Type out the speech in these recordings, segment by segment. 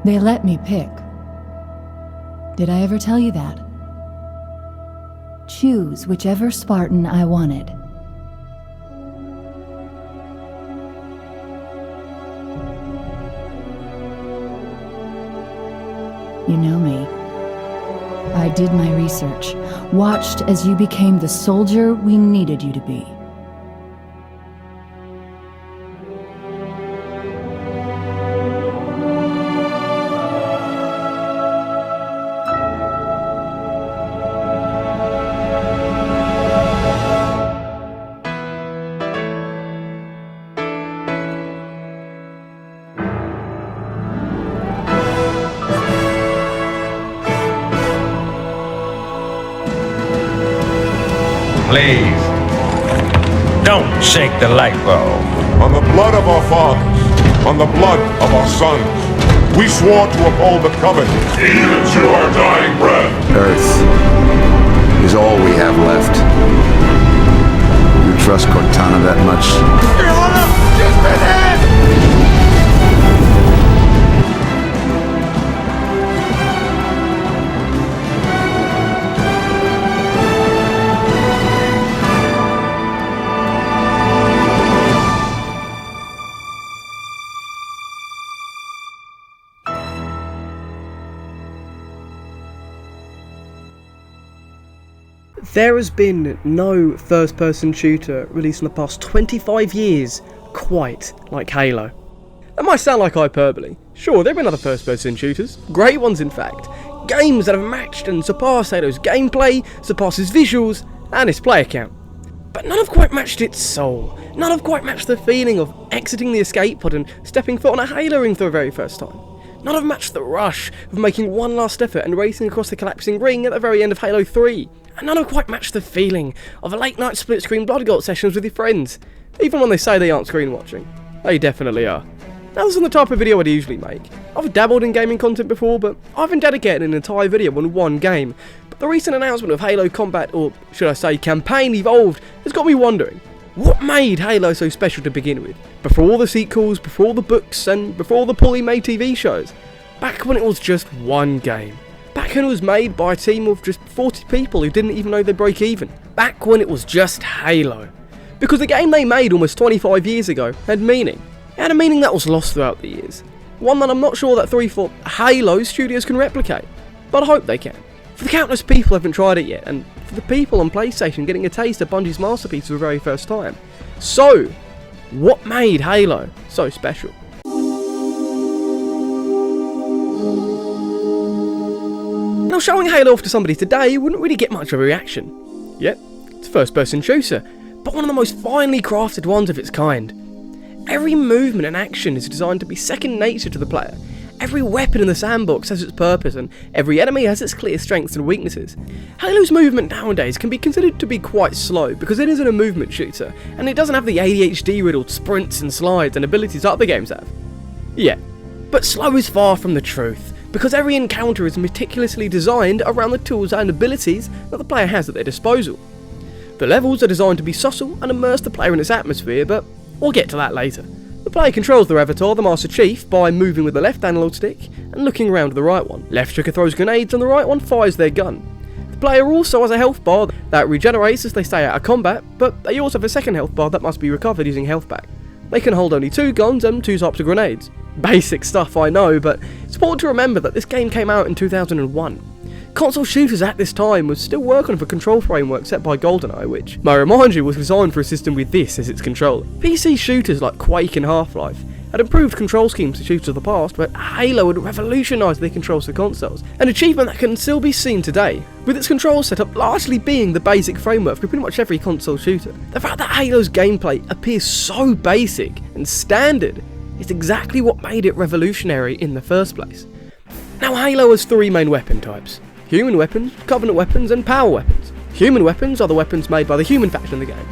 They let me pick. Did I ever tell you that? Choose whichever Spartan I wanted. You know me. I did my research, watched as you became the soldier we needed you to be. Please, don't shake the light bulb. On the blood of our fathers, on the blood of our sons, we swore to uphold the covenant, even to our dying breath. Earth is all we have left. You trust Cortana that much? Your Honor, she's been hit! There has been no first-person shooter released in the past 25 years quite like Halo. That might sound like hyperbole. Sure, there have been other first-person shooters, great ones in fact, games that have matched and surpassed Halo's gameplay, surpassed its visuals, and its player count. But none have quite matched its soul. None have quite matched the feeling of exiting the escape pod and stepping foot on a Halo ring for the very first time. None have matched the rush of making one last effort and racing across the collapsing ring at the very end of Halo 3. And none have quite matched the feeling of a late night split screen Blood Gold sessions with your friends. Even when they say they aren't screen watching. They definitely are. Now this isn't the type of video I'd usually make. I've dabbled in gaming content before, but I haven't dedicated an entire video on one game. But the recent announcement of Halo Combat, or should I say Campaign Evolved, has got me wondering. What made Halo so special to begin with? Before all the sequels, before all the books, and before all the poorly made TV shows? Back when it was just one game. Back when it was made by a team of just 40 people who didn't even know they'd break even. Back when it was just Halo. Because the game they made almost 25 years ago had meaning. It had a meaning that was lost throughout the years. One that I'm not sure that 3 Halo studios can replicate. But I hope they can. For the countless people who haven't tried it yet, and for the people on PlayStation getting a taste of Bungie's masterpiece for the very first time. So, what made Halo so special? Now, showing Halo off to somebody today wouldn't really get much of a reaction. Yet, it's a first-person shooter, but one of the most finely crafted ones of its kind. Every movement and action is designed to be second nature to the player. Every weapon in the sandbox has its purpose, and every enemy has its clear strengths and weaknesses. Halo's movement nowadays can be considered to be quite slow because it isn't a movement shooter, and it doesn't have the ADHD-riddled sprints and slides and abilities other games have. Yeah, but slow is far from the truth, because every encounter is meticulously designed around the tools and abilities that the player has at their disposal. The levels are designed to be subtle and immerse the player in its atmosphere, but we'll get to that later. The player controls their avatar, the Master Chief, by moving with the left analog stick and looking around with the right one. Left trigger throws grenades and the right one fires their gun. The player also has a health bar that regenerates as they stay out of combat, but they also have a second health bar that must be recovered using health pack. They can hold only 2 guns and 2 types of grenades. Basic stuff, I know, but it's important to remember that this game came out in 2001. Console shooters at this time were still working off a control framework set by GoldenEye, which, may I remind you, was designed for a system with this as its controller. PC shooters like Quake and Half-Life had improved control schemes to shooters of the past, but Halo had revolutionised their controls for consoles, an achievement that can still be seen today, with its control setup largely being the basic framework for pretty much every console shooter. The fact that Halo's gameplay appears so basic and standard is exactly what made it revolutionary in the first place. Now, Halo has 3 main weapon types: human weapons, covenant weapons, and power weapons. Human weapons are the weapons made by the human faction in the game,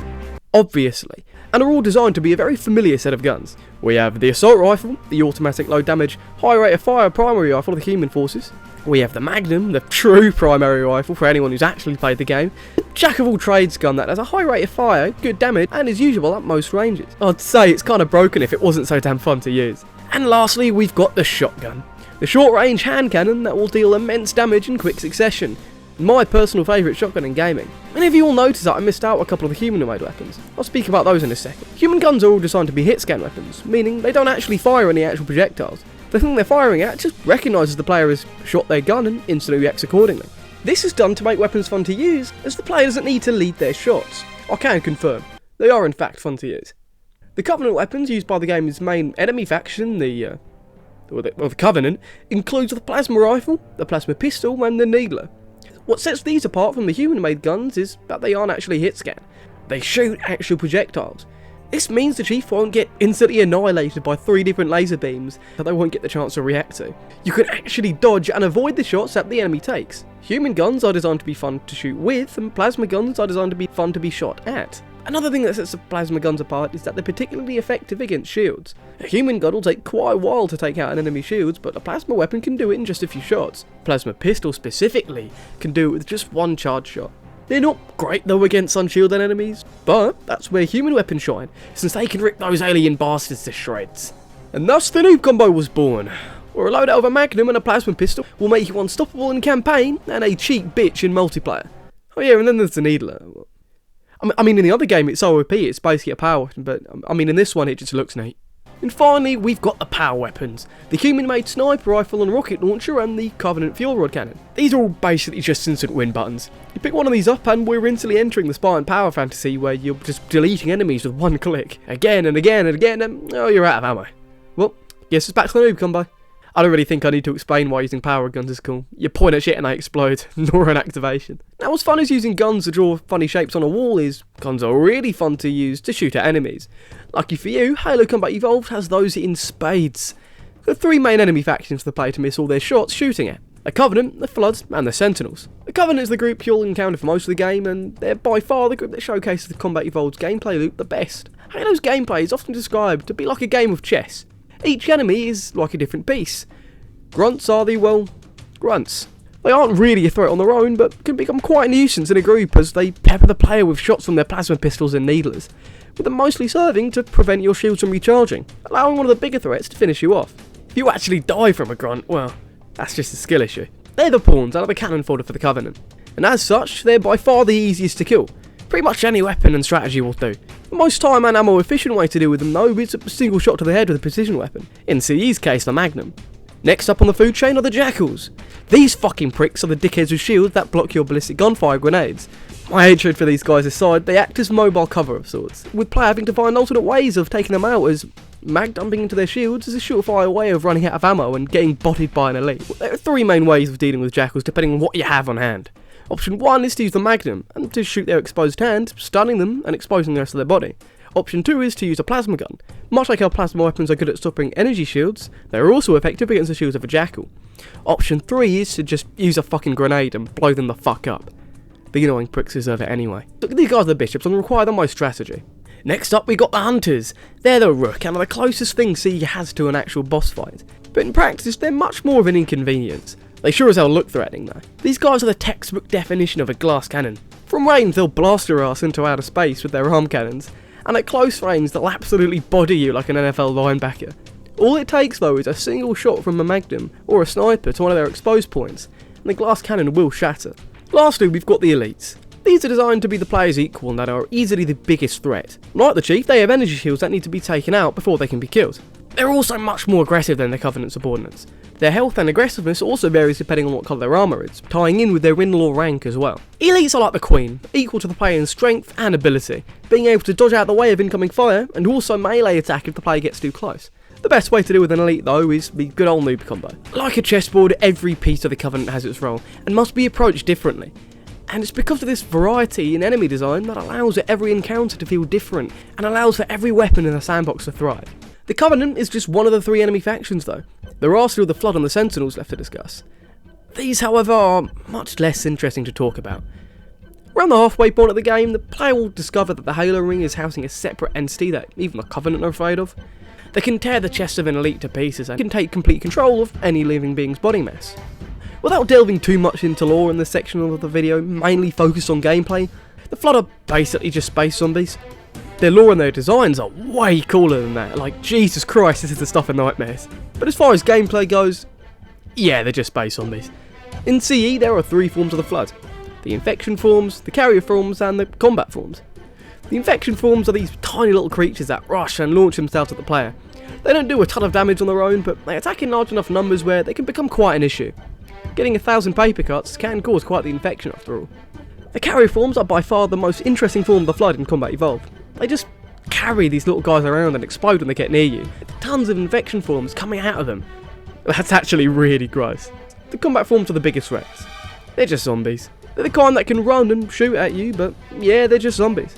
obviously, and are all designed to be a very familiar set of guns. We have the assault rifle, the automatic low damage, high rate of fire primary rifle of the human forces. We have the Magnum, the true primary rifle for anyone who's actually played the game. Jack of all trades gun that has a high rate of fire, good damage, and is usable at most ranges. I'd say it's kind of broken if it wasn't so damn fun to use. And lastly, we've got the shotgun. The short-range hand cannon that will deal immense damage in quick succession. My personal favourite shotgun in gaming. Many of you will notice that I missed out a couple of the human-made weapons. I'll speak about those in a second. Human guns are all designed to be hit-scan weapons, meaning they don't actually fire any actual projectiles. The thing they're firing at just recognises the player has shot their gun and instantly reacts accordingly. This is done to make weapons fun to use, as the player doesn't need to lead their shots. I can confirm, they are in fact fun to use. The Covenant weapons used by the game's main enemy faction, the Covenant, includes the plasma rifle, the plasma pistol and the needler. What sets these apart from the human-made guns is that they aren't actually hit-scan. They shoot actual projectiles. This means the Chief won't get instantly annihilated by 3 different laser beams that they won't get the chance to react to. You can actually dodge and avoid the shots that the enemy takes. Human guns are designed to be fun to shoot with, and plasma guns are designed to be fun to be shot at. Another thing that sets the plasma guns apart is that they're particularly effective against shields. A human gun will take quite a while to take out an enemy's shields, but a plasma weapon can do it in just a few shots. Plasma pistol specifically can do it with just 1 charge shot. They're not great though against unshielded enemies, but that's where human weapons shine, since they can rip those alien bastards to shreds. And thus the noob combo was born, where a loadout of a magnum and a plasma pistol will make you unstoppable in campaign and a cheap bitch in multiplayer. Oh yeah, and then there's the needler. I mean, in the other game it's OOP, it's basically a power weapon, but I mean in this one it just looks neat. And finally, we've got the power weapons. The human-made sniper rifle and rocket launcher and the Covenant fuel rod cannon. These are all basically just instant win buttons. You pick one of these up and we're instantly entering the Spartan power fantasy where you're just deleting enemies with 1 click. Again and again and again and oh, you're out of ammo. Well, guess it's back to the noob combo. I don't really think I need to explain why using power guns is cool. You point at shit and they explode, nor an activation. Now as fun as using guns to draw funny shapes on a wall is, guns are really fun to use to shoot at enemies. Lucky for you, Halo Combat Evolved has those in spades. There are 3 main enemy factions for the player to miss all their shots shooting at. The Covenant, the Floods, and the Sentinels. The Covenant is the group you'll encounter for most of the game, and they're by far the group that showcases the Combat Evolved's gameplay loop the best. Halo's gameplay is often described to be like a game of chess. Each enemy is like a different piece. Grunts are the, well, grunts. They aren't really a threat on their own, but can become quite a nuisance in a group as they pepper the player with shots from their plasma pistols and needlers, with them mostly serving to prevent your shields from recharging, allowing one of the bigger threats to finish you off. If you actually die from a grunt, well, that's just a skill issue. They're the pawns out of the cannon fodder for the Covenant, and as such, they're by far the easiest to kill. Pretty much any weapon and strategy will do. The most time and ammo efficient way to deal with them though is a single shot to the head with a precision weapon, in CE's case the Magnum. Next up on the food chain are the Jackals. These fucking pricks are the dickheads with shields that block your ballistic gunfire grenades. My hatred for these guys aside, they act as mobile cover of sorts, with player having to find alternate ways of taking them out, as mag dumping into their shields is a surefire way of running out of ammo and getting botted by an elite. There are 3 main ways of dealing with Jackals depending on what you have on hand. Option 1 is to use the Magnum, and to shoot their exposed hand, stunning them and exposing the rest of their body. Option 2 is to use a plasma gun. Much like how plasma weapons are good at stopping energy shields, they are also effective against the shields of a Jackal. Option 3 is to just use a fucking grenade and blow them the fuck up. The annoying pricks deserve it anyway. These guys are the bishops and require the most strategy. Next up we got the Hunters. They're the rook and are the closest thing CE has to an actual boss fight. But in practice they're much more of an inconvenience. They sure as hell look threatening though. These guys are the textbook definition of a glass cannon. From range they'll blast your ass into outer space with their arm cannons, and at close range they'll absolutely body you like an NFL linebacker. All it takes though is a single shot from a Magnum or a sniper to one of their exposed points, and the glass cannon will shatter. Lastly we've got the elites. These are designed to be the player's equal and that are easily the biggest threat. Like the Chief, they have energy shields that need to be taken out before they can be killed. They're also much more aggressive than their Covenant subordinates. Their health and aggressiveness also varies depending on what colour their armour is, tying in with their in-law rank as well. Elites are like the Queen, equal to the player in strength and ability, being able to dodge out the way of incoming fire and also melee attack if the player gets too close. The best way to deal with an elite though is the good old noob combo. Like a chessboard, every piece of the Covenant has its role and must be approached differently. And it's because of this variety in enemy design that allows every encounter to feel different and allows for every weapon in the sandbox to thrive. The Covenant is just one of the 3 enemy factions though. There are still the Flood and the Sentinels left to discuss. These however are much less interesting to talk about. Around the halfway point of the game, the player will discover that the Halo Ring is housing a separate entity that even the Covenant are afraid of. They can tear the chest of an elite to pieces and can take complete control of any living being's body mass. Without delving too much into lore in this section of the video, mainly focused on gameplay, the Flood are basically just space zombies. Their lore and their designs are way cooler than that, like Jesus Christ, this is the stuff of nightmares. But as far as gameplay goes, Yeah, they're just space zombies. In CE, there are 3 forms of the Flood. The infection forms, the carrier forms, and the combat forms. The infection forms are these tiny little creatures that rush and launch themselves at the player. They don't do a ton of damage on their own, but they attack in large enough numbers where they can become quite an issue. Getting 1,000 paper cuts can cause quite the infection after all. The carrier forms are by far the most interesting form of the Flood in Combat Evolved. They just carry these little guys around and explode when they get near you. Tons of infection forms coming out of them. That's actually really gross. The combat forms are the biggest threats. They're just zombies. They're the kind that can run and shoot at you, but yeah, they're just zombies.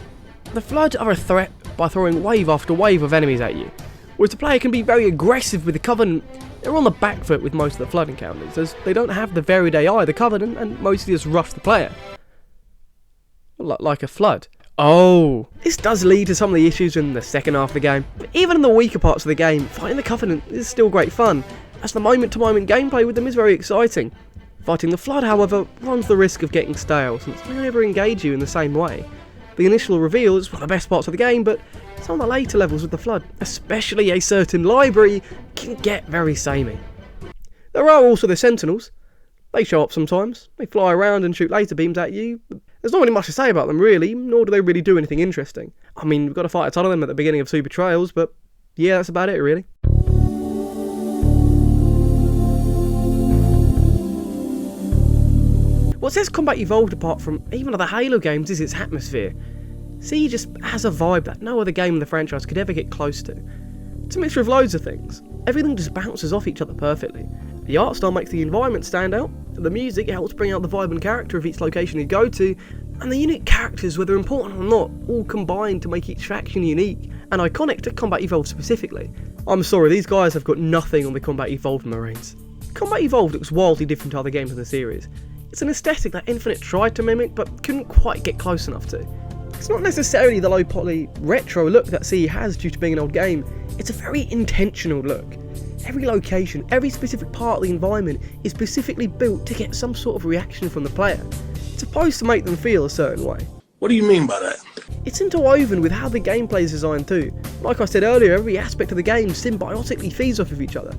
The Flood are a threat by throwing wave after wave of enemies at you, whereas the player can be very aggressive with the Covenant. They're on the back foot with most of the Flood encounters, as they don't have the varied AI the Covenant and mostly just rush the player. Like a Flood. Oh, this does lead to some of the issues in the second half of the game. But even in the weaker parts of the game, fighting the Covenant is still great fun, as the moment-to-moment gameplay with them is very exciting. Fighting the Flood, however, runs the risk of getting stale, since they never engage you in the same way. The initial reveal is one of the best parts of the game, but some of the later levels with the Flood, especially a certain library, can get very samey. There are also the Sentinels. They show up sometimes, they fly around and shoot laser beams at you. There's not really much to say about them really, nor do they really do anything interesting. I mean, we've got to fight a ton of them at the beginning of 2 Betrayals, but yeah, that's about it really. What sets Combat Evolved apart from even other Halo games is its atmosphere. CE just has a vibe that no other game in the franchise could ever get close to. It's a mixture of loads of things. Everything just bounces off each other perfectly. The art style makes the environment stand out, the music helps bring out the vibe and character of each location you go to, and the unique characters, whether important or not, all combine to make each faction unique and iconic to Combat Evolved specifically. I'm sorry, these guys have got nothing on the Combat Evolved Marines. Combat Evolved looks wildly different to other games in the series. It's an aesthetic that Infinite tried to mimic but couldn't quite get close enough to. It's not necessarily the low poly retro look that CE has due to being an old game, it's a very intentional look. Every location, every specific part of the environment is specifically built to get some sort of reaction from the player. It's supposed to make them feel a certain way. What do you mean by that? It's interwoven with how the gameplay is designed too. Like I said earlier, every aspect of the game symbiotically feeds off of each other.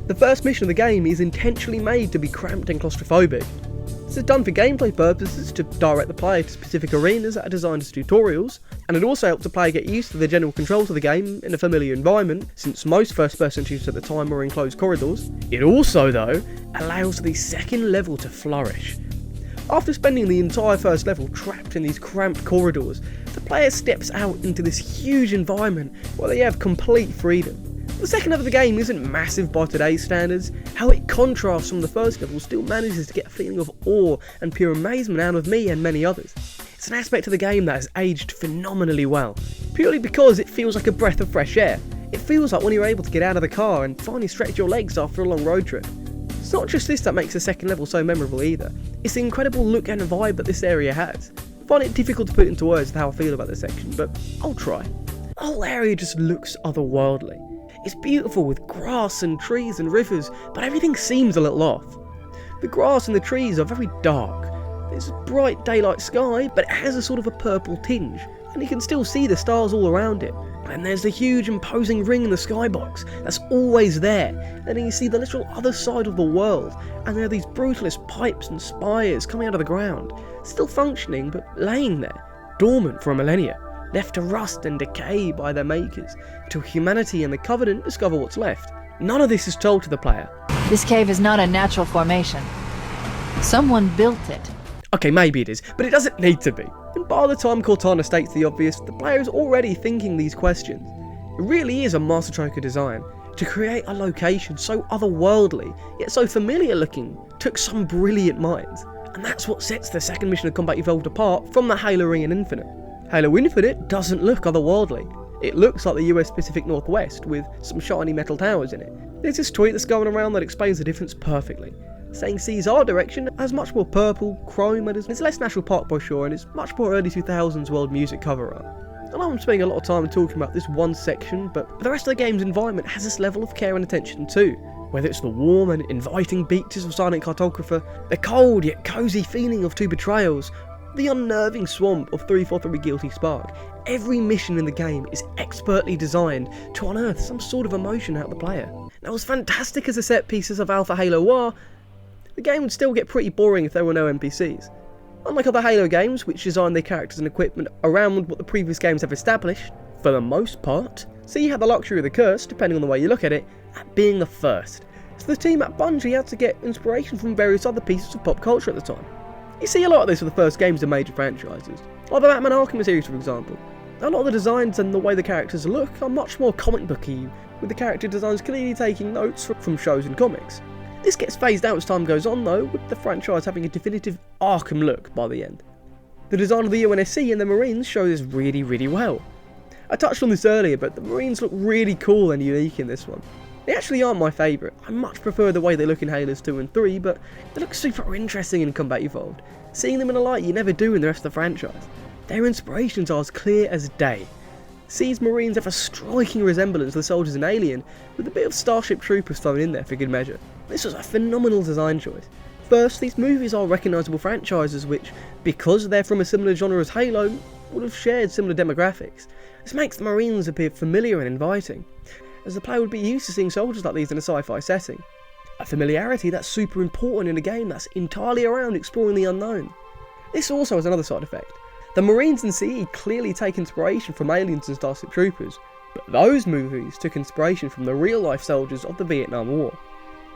The first mission of the game is intentionally made to be cramped and claustrophobic. This is done for gameplay purposes to direct the player to specific arenas that are designed as tutorials, and it also helps the player get used to the general controls of the game in a familiar environment, since most first-person shooters at the time were in closed corridors. It also, though, allows the second level to flourish. After spending the entire first level trapped in these cramped corridors, the player steps out into this huge environment where they have complete freedom. The second level of the game isn't massive by today's standards. How it contrasts from the first level still manages to get a feeling of awe and pure amazement out of me and many others. It's an aspect of the game that has aged phenomenally well, purely because it feels like a breath of fresh air. It feels like when you're able to get out of the car and finally stretch your legs after a long road trip. It's not just this that makes the second level so memorable either, it's the incredible look and vibe that this area has. I find it difficult to put into words how I feel about this section, but I'll try. The whole area just looks otherworldly. It's beautiful with grass and trees and rivers, but everything seems a little off. The grass and the trees are very dark. There's a bright daylight sky, but it has a sort of a purple tinge, and you can still see the stars all around it. And there's the huge imposing ring in the skybox that's always there, and then you see the literal other side of the world, and there are these brutalist pipes and spires coming out of the ground, still functioning but laying there, dormant for a millennia, left to rust and decay by their makers, until humanity and the Covenant discover what's left. None of this is told to the player. This cave is not a natural formation. Someone built it. Okay, maybe it is, but it doesn't need to be. And by the time Cortana states the obvious, the player is already thinking these questions. It really is a masterstroke of design. To create a location so otherworldly, yet so familiar looking, took some brilliant minds. And that's what sets the second mission of Combat Evolved apart from the Halo Ring and Infinite. Halo Infinite doesn't look otherworldly. It looks like the US Pacific Northwest with some shiny metal towers in it. There's this tweet that's going around that explains the difference perfectly, saying CE's art direction has much more purple, chrome, and it's less National Park brochure and it's much more early 2000s world music cover art. I know I'm spending a lot of time talking about this one section, but the rest of the game's environment has this level of care and attention too. Whether it's the warm and inviting beaches of Silent Cartographer, the cold yet cosy feeling of 2 Betrayals, the unnerving swamp of 343 Guilty Spark, every mission in the game is expertly designed to unearth some sort of emotion out of the player. Now, as fantastic as the set pieces of Alpha Halo are, the game would still get pretty boring if there were no NPCs. Unlike other Halo games, which design their characters and equipment around what the previous games have established, for the most part, so you have the luxury of the curse, depending on the way you look at it, at being the first. So the team at Bungie had to get inspiration from various other pieces of pop culture at the time. You see a lot of this with the first games of major franchises, like the Batman Arkham series for example. A lot of the designs and the way the characters look are much more comic booky, with the character designs clearly taking notes from shows and comics. This gets phased out as time goes on though, with the franchise having a definitive Arkham look by the end. The design of the UNSC and the Marines show this really well. I touched on this earlier, but the Marines look really cool and unique in this one. They actually aren't my favourite. I much prefer the way they look in Halos 2 and 3, but they look super interesting in Combat Evolved, seeing them in a light you never do in the rest of the franchise. Their inspirations are as clear as day. C's Marines have a striking resemblance to the soldiers in Alien, with a bit of Starship Troopers thrown in there for good measure. This was a phenomenal design choice. First, these movies are recognisable franchises which, because they're from a similar genre as Halo, would have shared similar demographics. This makes the Marines appear familiar and inviting, as the player would be used to seeing soldiers like these in a sci-fi setting. A familiarity that's super important in a game that's entirely around exploring the unknown. This also has another side effect. The Marines in CE clearly take inspiration from Aliens and Starship Troopers, but those movies took inspiration from the real-life soldiers of the Vietnam War.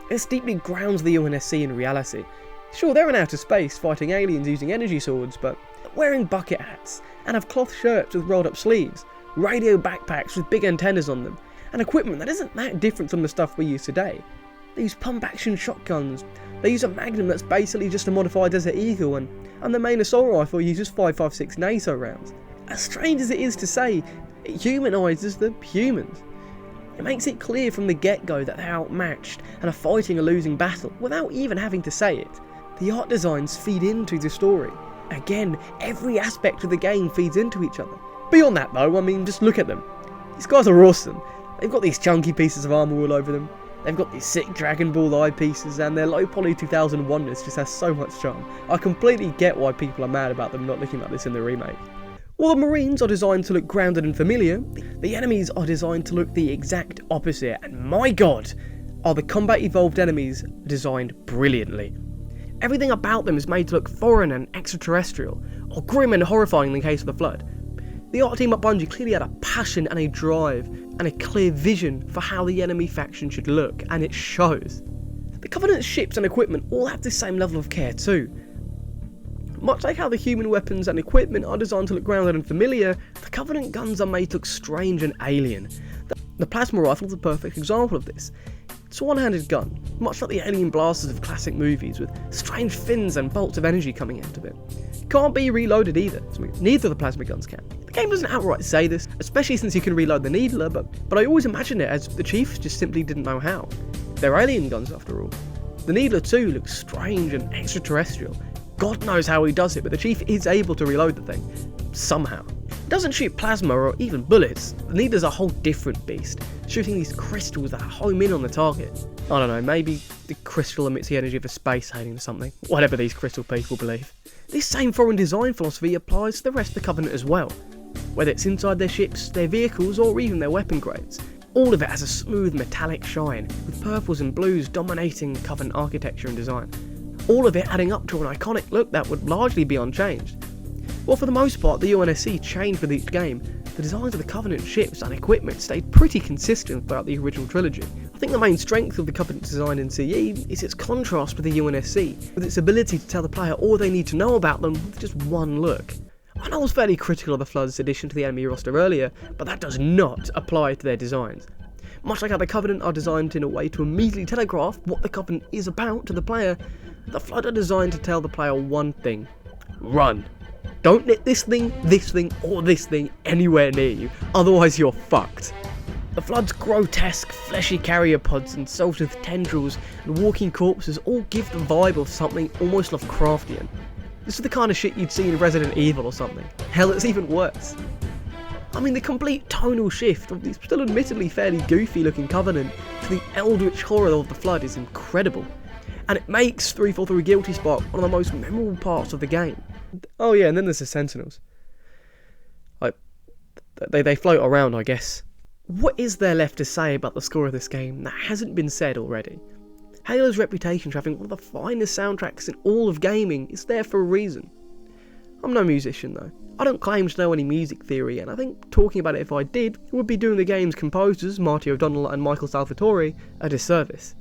This deeply grounds the UNSC in reality. Sure, they're in outer space fighting aliens using energy swords, but wearing bucket hats, and have cloth shirts with rolled up sleeves, radio backpacks with big antennas on them, and equipment that isn't that different from the stuff we use today. They use pump-action shotguns, they use a Magnum that's basically just a modified Desert Eagle, and the main assault rifle uses 5.56 NATO rounds. As strange as it is to say, it humanises the humans. It makes it clear from the get-go that they're outmatched and are fighting a losing battle, without even having to say it. The art designs feed into the story. Again, every aspect of the game feeds into each other. Beyond that though, I mean, just look at them. These guys are awesome. They've got these chunky pieces of armour all over them. They've got these sick Dragon Ball eye pieces, and their low poly 2001ness just has so much charm. I completely get why people are mad about them not looking like this in the remake. While the Marines are designed to look grounded and familiar, the enemies are designed to look the exact opposite, and my god, are the Combat Evolved enemies designed brilliantly. Everything about them is made to look foreign and extraterrestrial, or grim and horrifying in the case of the Flood. The art team at Bungie clearly had a passion and a drive, and a clear vision for how the enemy faction should look, and it shows. The Covenant ships and equipment all have the same level of care too. Much like how the human weapons and equipment are designed to look grounded and familiar, the Covenant guns are made to look strange and alien. The plasma rifle is a perfect example of this. It's a one-handed gun, much like the alien blasters of classic movies, with strange fins and bolts of energy coming out of it. It can't be reloaded either, neither of the plasma guns can. The game doesn't outright say this, especially since you can reload the Needler, but I always imagined it as the Chiefs just simply didn't know how. They're alien guns after all. The Needler too looks strange and extraterrestrial. God knows how he does it, but the Chief is able to reload the thing. Somehow. It doesn't shoot plasma or even bullets. The Needler's a whole different beast, shooting these crystals that home in on the target. I don't know, maybe the crystal emits the energy of a space alien or something. Whatever these crystal people believe. This same foreign design philosophy applies to the rest of the Covenant as well. Whether it's inside their ships, their vehicles, or even their weapon grades. All of it has a smooth metallic shine, with purples and blues dominating Covenant architecture and design. All of it adding up to an iconic look that would largely be unchanged. While for the most part the UNSC changed with each game, the designs of the Covenant ships and equipment stayed pretty consistent throughout the original trilogy. I think the main strength of the Covenant design in CE is its contrast with the UNSC, with its ability to tell the player all they need to know about them with just one look. I know I was fairly critical of the Flood's addition to the enemy roster earlier, but that does not apply to their designs. Much like how the Covenant are designed in a way to immediately telegraph what the Covenant is about to the player, the Flood are designed to tell the player one thing: run. Don't let this thing, or this thing anywhere near you, otherwise you're fucked. The Flood's grotesque, fleshy carrier pods and sawtooth tendrils and walking corpses all give the vibe of something almost Lovecraftian. This is the kind of shit you'd see in Resident Evil or something. Hell, it's even worse. I mean, the complete tonal shift of the still admittedly fairly goofy looking Covenant to the eldritch horror of the Flood is incredible. And it makes 343 Guilty Spark one of the most memorable parts of the game. Oh yeah, and then there's the Sentinels. they float around, I guess. What is there left to say about the score of this game that hasn't been said already? Halo's reputation for having one of the finest soundtracks in all of gaming is there for a reason. I'm no musician though. I don't claim to know any music theory, and I think talking about it if I did would be doing the game's composers, Marty O'Donnell and Michael Salvatore, a disservice.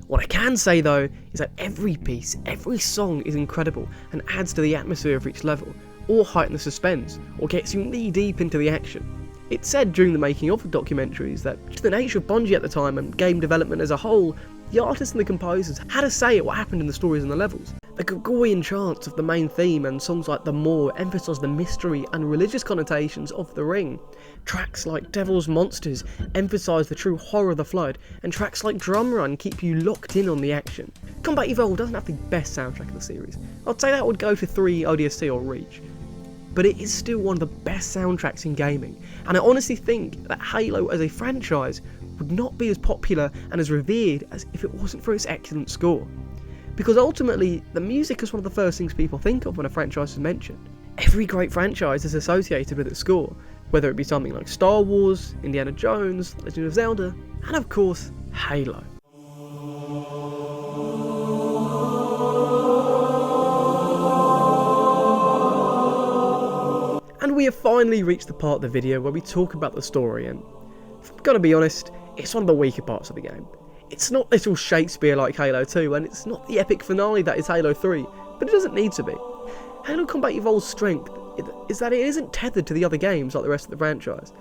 What I can say though is that every piece, every song is incredible and adds to the atmosphere of each level, or heightens the suspense, or gets you knee deep into the action. It's said during the making of the documentaries that due to the nature of Bungie at the time and game development as a whole, the artists and the composers had a say at what happened in the stories and the levels. The Gregorian chants of the main theme and songs like The More emphasise the mystery and religious connotations of the Ring. Tracks like Devil's Monsters emphasise the true horror of the Flood, and tracks like Drum Run keep you locked in on the action. Combat Evolved doesn't have the best soundtrack in the series. I'd say that would go for 3 ODST or Reach. But it is still one of the best soundtracks in gaming, and I honestly think that Halo as a franchise would not be as popular and as revered as if it wasn't for its excellent score. Because ultimately, the music is one of the first things people think of when a franchise is mentioned. Every great franchise is associated with its score, whether it be something like Star Wars, Indiana Jones, Legend of Zelda, and of course, Halo. And we have finally reached the part of the video where we talk about the story, and if I'm gonna be honest, it's one of the weaker parts of the game. It's not little Shakespeare like Halo 2, and it's not the epic finale that is Halo 3, but it doesn't need to be. Halo Combat Evolved's strength is that it isn't tethered to the other games like the rest of the franchise.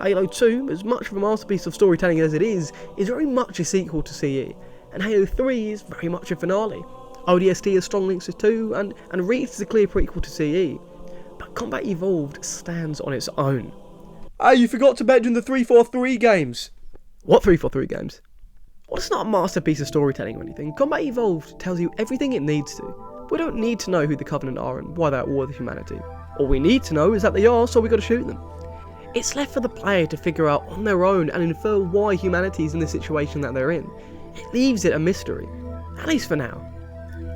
Halo 2, as much of a masterpiece of storytelling as it is very much a sequel to CE, and Halo 3 is very much a finale. ODST has strong links to 2, and Reach is a clear prequel to CE, but Combat Evolved stands on its own. Ah, you forgot to mention the 343 games! What 343 games? Well, it's not a masterpiece of storytelling or anything. Combat Evolved tells you everything it needs to. We don't need to know who the Covenant are and why they're at war with humanity. All we need to know is that they are, so we gotta shoot them. It's left for the player to figure out on their own and infer why humanity is in the situation that they're in. It leaves it a mystery, at least for now.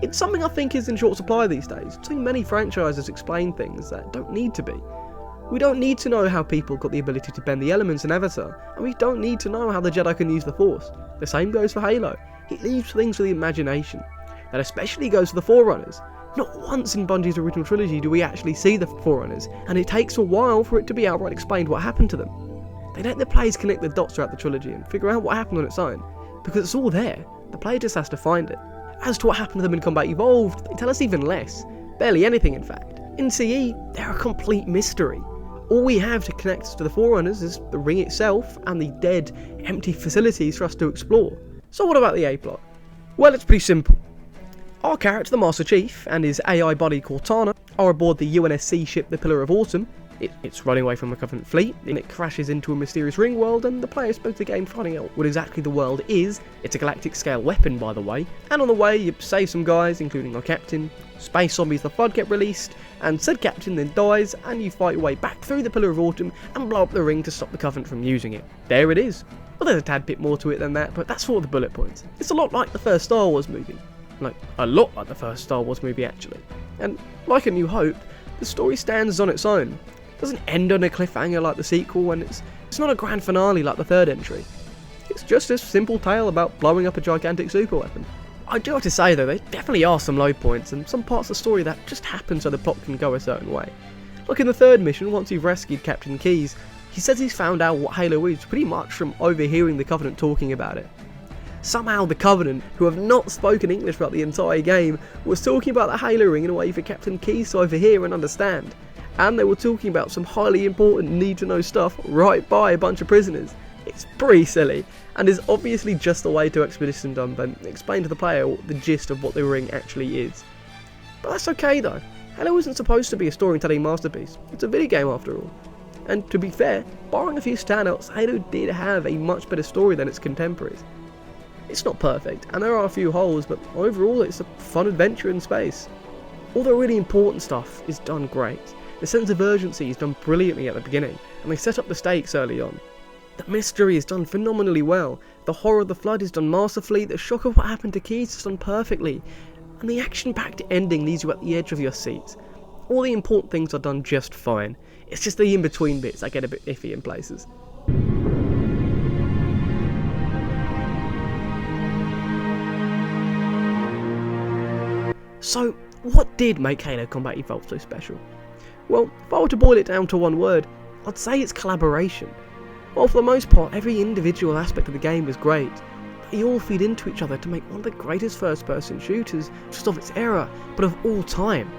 It's something I think is in short supply these days. Too many franchises explain things that don't need to be. We don't need to know how people got the ability to bend the elements in Avatar, and we don't need to know how the Jedi can use the Force. The same goes for Halo. It leaves things for the imagination. That especially goes for the Forerunners. Not once in Bungie's original trilogy do we actually see the Forerunners, and it takes a while for it to be outright explained what happened to them. They let the players connect the dots throughout the trilogy and figure out what happened on its own, because it's all there. The player just has to find it. As to what happened to them in Combat Evolved, they tell us even less. Barely anything, in fact. In CE, they're a complete mystery. All we have to connect us to the Forerunners is the ring itself and the dead, empty facilities for us to explore. So what about the A-plot? Well, it's pretty simple. Our character, the Master Chief, and his AI buddy Cortana are aboard the UNSC ship the Pillar of Autumn. It's running away from a Covenant fleet, and it crashes into a mysterious ring world, and the player spends the game finding out what exactly the world is. It's a galactic scale weapon, by the way, and on the way you save some guys, including our captain. Space zombies the Flood get released, and said captain then dies, and you fight your way back through the Pillar of Autumn and blow up the ring to stop the Covenant from using it. There it is. Well, there's a tad bit more to it than that, but that's sort of the bullet points. It's a lot like the first Star Wars movie. Like, a lot like the first Star Wars movie, actually. And, like A New Hope, the story stands on its own. It doesn't end on a cliffhanger like the sequel, and it's not a grand finale like the third entry. It's just a simple tale about blowing up a gigantic superweapon. I do have to say though, there definitely are some low points, and some parts of the story that just happen so the plot can go a certain way. Like in the third mission, once you've rescued Captain Keyes, he says he's found out what Halo is pretty much from overhearing the Covenant talking about it. Somehow the Covenant, who have not spoken English throughout the entire game, was talking about the Halo ring in a way for Captain Keyes to overhear and understand. And they were talking about some highly important need-to-know stuff right by a bunch of prisoners. It's pretty silly, and is obviously just a way to expedition dump and explain to the player the gist of what the ring actually is. But that's okay though. Halo isn't supposed to be a storytelling masterpiece. It's a video game after all. And to be fair, barring a few standouts, Halo did have a much better story than its contemporaries. It's not perfect, and there are a few holes, but overall it's a fun adventure in space. All the really important stuff is done great. The sense of urgency is done brilliantly at the beginning, and they set up the stakes early on. The mystery is done phenomenally well, the horror of the Flood is done masterfully, the shock of what happened to Keyes is done perfectly, and the action-packed ending leaves you at the edge of your seat. All the important things are done just fine. It's just the in-between bits that get a bit iffy in places. So, what did make Halo Combat Evolved so special? Well, if I were to boil it down to one word, I'd say it's collaboration. While for the most part every individual aspect of the game is great, they all feed into each other to make one of the greatest first-person shooters, just of its era, but of all time.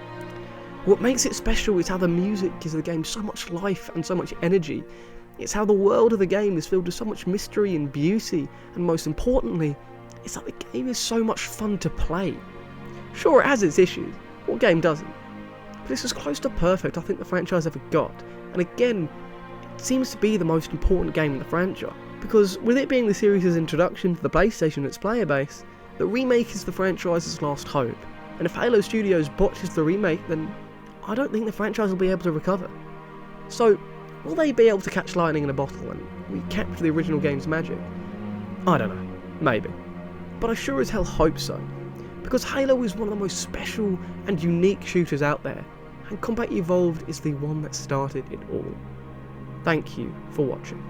What makes it special is how the music gives the game so much life and so much energy. It's how the world of the game is filled with so much mystery and beauty, and most importantly, it's that the game is so much fun to play. Sure, it has its issues, what game doesn't? But it's as close to perfect I think the franchise ever got, and again, it seems to be the most important game in the franchise, because with it being the series' introduction to the PlayStation and its player base, the remake is the franchise's last hope, and if Halo Studios botches the remake, then I don't think the franchise will be able to recover. So, will they be able to catch lightning in a bottle and recapture the original game's magic? I don't know, maybe. But I sure as hell hope so, because Halo is one of the most special and unique shooters out there, and Combat Evolved is the one that started it all. Thank you for watching.